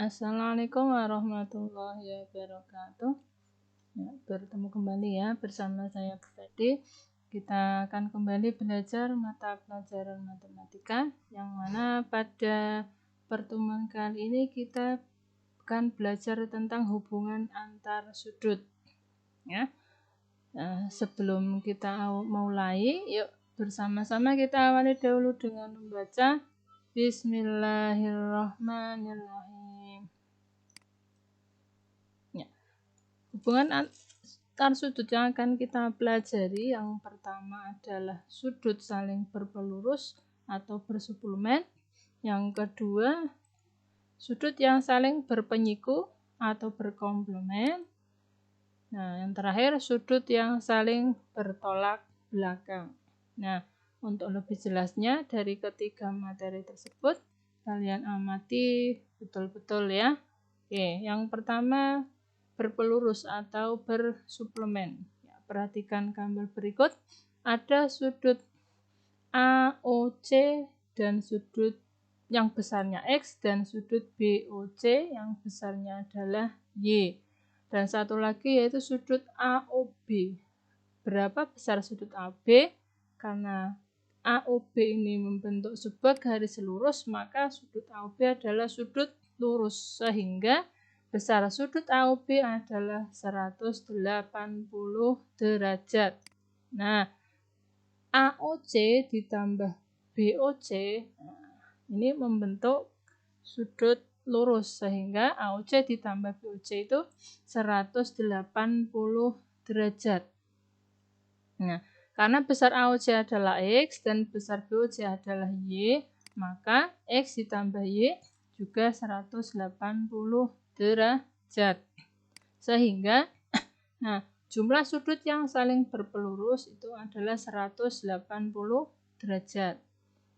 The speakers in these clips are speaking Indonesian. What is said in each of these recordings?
Assalamualaikum warahmatullahi wabarakatuh. Ya, bertemu kembali ya bersama saya Bu Fedi. Kita akan kembali belajar mata pelajaran matematika yang mana pada pertemuan kali ini kita akan belajar tentang hubungan antar sudut. Ya. Nah, sebelum kita mulai, yuk bersama-sama kita awali dahulu dengan membaca Bismillahirrahmanirrahim. Ya. Hubungan antar sudut yang akan kita pelajari yang pertama adalah sudut saling berpelurus atau bersuplemen. Yang kedua, sudut yang saling berpenyiku atau berkomplemen. Nah, yang terakhir sudut yang saling bertolak belakang. Nah, untuk lebih jelasnya dari ketiga materi tersebut, kalian amati betul-betul ya. Oke, yang pertama berpelurus atau bersuplemen. Ya, perhatikan gambar berikut. Ada sudut AOC dan sudut yang besarnya X dan sudut BOC yang besarnya adalah Y. Dan satu lagi yaitu sudut AOB. Berapa besar sudut AB? Karena AOB ini membentuk sebuah garis lurus, maka sudut AOB adalah sudut lurus. Sehingga besar sudut AOB adalah 180 derajat. Nah, AOC ditambah BOC ini membentuk sudut lurus, sehingga AOC ditambah BOC itu 180 derajat. Nah, karena besar AOC adalah X dan besar BOC adalah Y, maka X ditambah Y juga 180 derajat. Sehingga nah, jumlah sudut yang saling berpelurus itu adalah 180 derajat.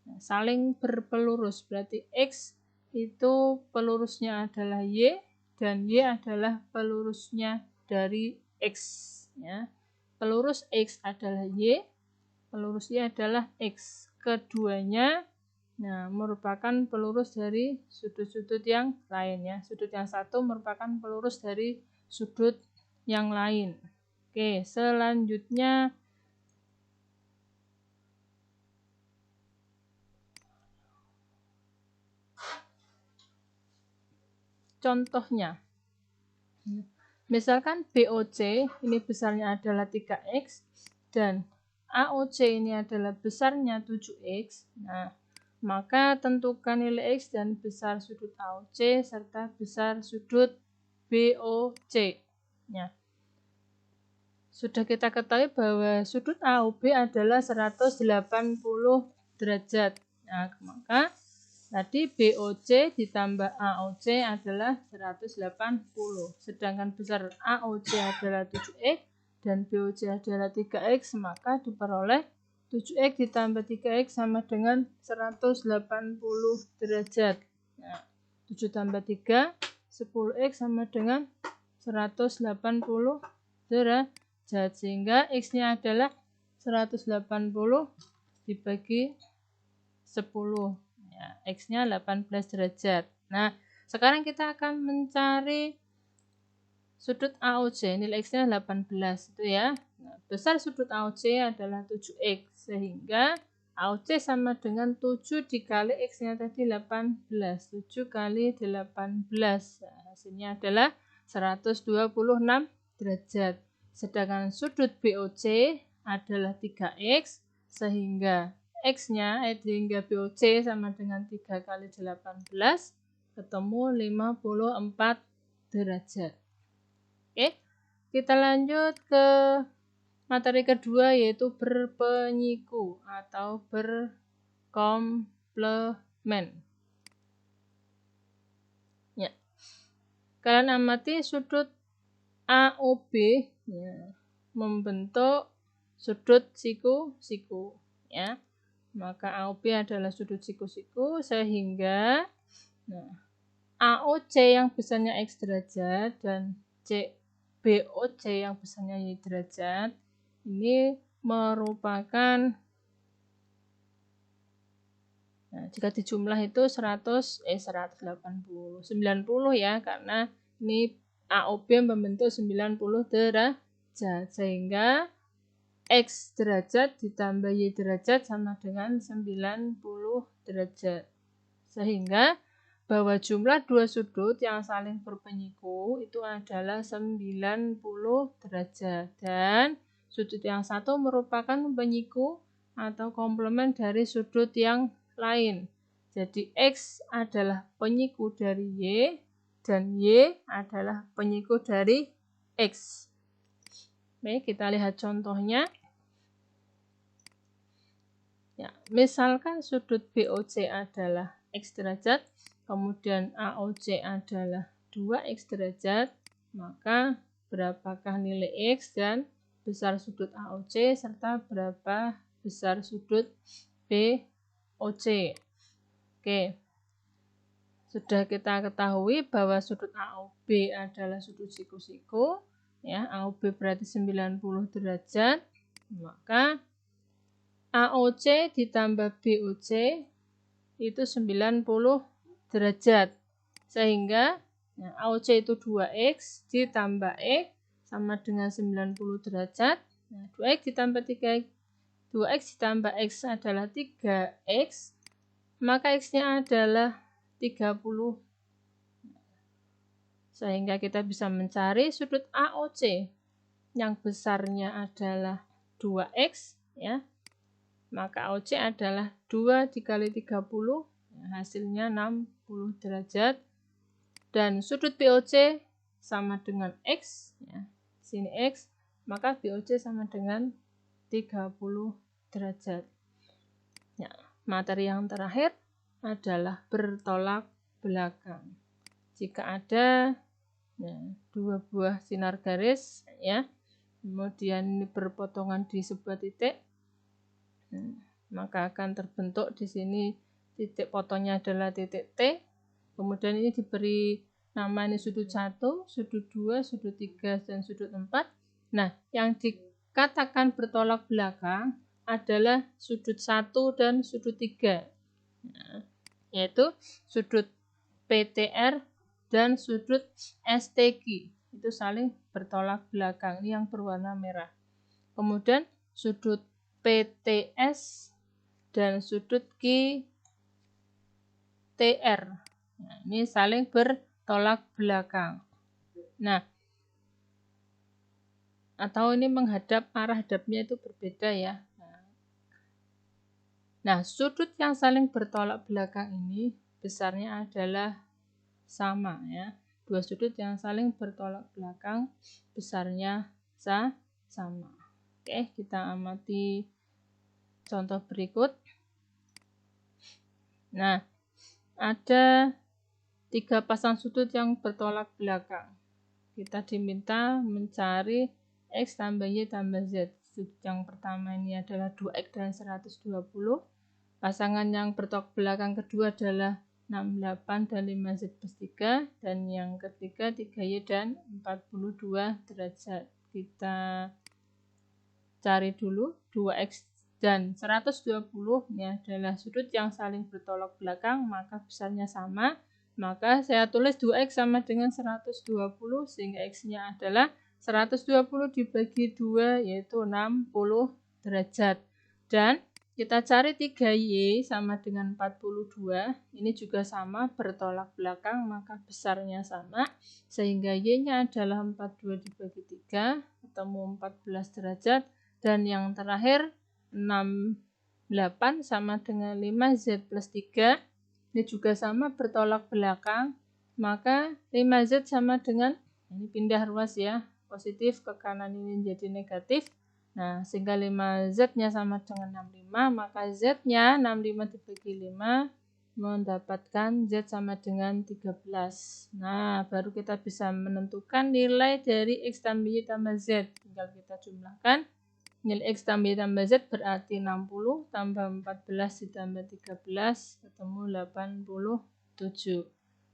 Nah, saling berpelurus berarti X itu pelurusnya adalah Y dan Y adalah pelurusnya dari X. Ya. Pelurus X adalah Y, pelurus Y adalah X. Keduanya merupakan pelurus dari sudut-sudut yang lain ya. Sudut yang satu merupakan pelurus dari sudut yang lain. Oke, selanjutnya contohnya. Misalkan BOC ini besarnya adalah 3X dan AOC ini adalah besarnya 7X. Nah, maka tentukan nilai X dan besar sudut AOC serta besar sudut BOC. Ya. Sudah kita ketahui bahwa sudut AOB adalah 180 derajat. Nah, maka tadi BOC ditambah AOC adalah 180. Sedangkan besar AOC adalah 7X dan BOC adalah 3X, maka diperoleh 7X ditambah 3X sama dengan 180 derajat. Nah, 7 tambah 3, 10X sama dengan 180 derajat. Sehingga X-nya adalah 180 dibagi 10. Ya, X-nya 18 derajat. Nah, sekarang kita akan mencari sudut AOC. Nilai X-nya 18 itu ya. Nah, besar sudut AOC adalah 7X. Sehingga AOC sama dengan 7 dikali X-nya tadi 18. 7 kali 18. Nah, hasilnya adalah 126 derajat. Sedangkan sudut BOC adalah 3X, sehingga X-nya hingga BOC sama dengan 3 kali 18, ketemu 54 derajat. Oke, kita lanjut ke materi kedua yaitu berpenyiku atau berkomplemen. Ya. Kalian amati sudut AOB ya, membentuk sudut siku-siku ya. Maka AOB adalah sudut siku-siku sehingga AOC yang besarnya X derajat dan BOC yang besarnya Y derajat ini merupakan jika dijumlah itu 90 ya, karena ini AOB membentuk 90 derajat, sehingga X derajat ditambah Y derajat sama dengan 90 derajat. Sehingga bahwa jumlah dua sudut yang saling berpenyiku itu adalah 90 derajat. Dan sudut yang satu merupakan penyiku atau komplement dari sudut yang lain. Jadi X adalah penyiku dari Y dan Y adalah penyiku dari X. Baik, kita lihat contohnya. Ya, misalkan sudut BOC adalah X derajat, kemudian AOC adalah 2X derajat, maka berapakah nilai X dan besar sudut AOC serta berapa besar sudut BOC. Oke, sudah kita ketahui bahwa sudut AOB adalah sudut siku-siku, ya, AOB berarti 90 derajat, maka AOC ditambah BOC itu 90 derajat. Sehingga AOC itu 2X ditambah X sama dengan 90 derajat. 2X ditambah 3X, 2X ditambah X adalah 3X, maka X-nya adalah 30. Sehingga kita bisa mencari sudut AOC yang besarnya adalah 2X, ya. Maka AOC adalah 2 dikali 30, hasilnya 60 derajat. Dan sudut BOC sama dengan X, ya, sini X, maka BOC sama dengan 30 derajat. Ya, materi yang terakhir adalah bertolak belakang. Jika ada dua buah sinar garis, ya, kemudian berpotongan di sebuah titik, maka akan terbentuk di sini titik potongnya adalah titik T. Kemudian ini diberi nama ini sudut 1, sudut 2, sudut 3, dan sudut 4. Nah, yang dikatakan bertolak belakang adalah sudut 1 dan sudut 3. Nah, yaitu sudut PTR dan sudut STQ. Itu saling bertolak belakang. Ini yang berwarna merah. Kemudian sudut PTS dan sudut QTR. Nah, ini saling bertolak belakang. Nah, atau ini menghadap, arah hadapnya itu berbeda ya. Nah, sudut yang saling bertolak belakang ini besarnya adalah sama ya. Dua sudut yang saling bertolak belakang besarnya sama. Oke, kita amati contoh berikut. Nah, ada 3 pasang sudut yang bertolak belakang. Kita diminta mencari X tambah Y tambah Z. Sudut yang pertama ini adalah 2X dan 120. Pasangan yang bertolak belakang kedua adalah 68 dan 5Z plus 3. Dan yang ketiga 3Y dan 42 derajat. Kita cari dulu 2X dan 120 ini adalah sudut yang saling bertolak belakang, maka besarnya sama. Maka saya tulis 2X sama dengan 120 sehingga X-nya adalah 120 dibagi 2 yaitu 60 derajat. Dan kita cari 3Y sama dengan 42, ini juga sama bertolak belakang, maka besarnya sama. Sehingga Y-nya adalah 42 dibagi 3, ketemu 14 derajat. Dan yang terakhir 68 sama dengan 5Z plus 3, ini juga sama bertolak belakang, maka 5Z sama dengan, ini pindah ruas ya, positif ke kanan ini jadi negatif. Nah, sehingga 5Z-nya sama dengan 65, maka Z-nya 65 dibagi 5 mendapatkan Z sama dengan 13. Nah, baru kita bisa menentukan nilai dari X tambah Y tambah Z. Tinggal kita jumlahkan. Nilai X tambah Y tambah Z berarti 60 tambah 14 ditambah 13 ketemu 87.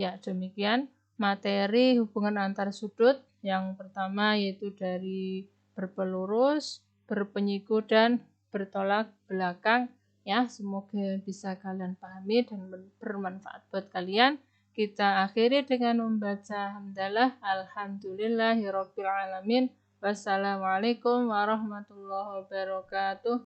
Ya, demikian materi hubungan antar sudut. Yang pertama yaitu dari berpelurus, berpenyiku, dan bertolak belakang. Ya, semoga bisa kalian pahami dan bermanfaat buat kalian. Kita akhiri dengan membaca hamdalah alhamdulillahirabbil alamin. Wassalamualaikum warahmatullahi wabarakatuh.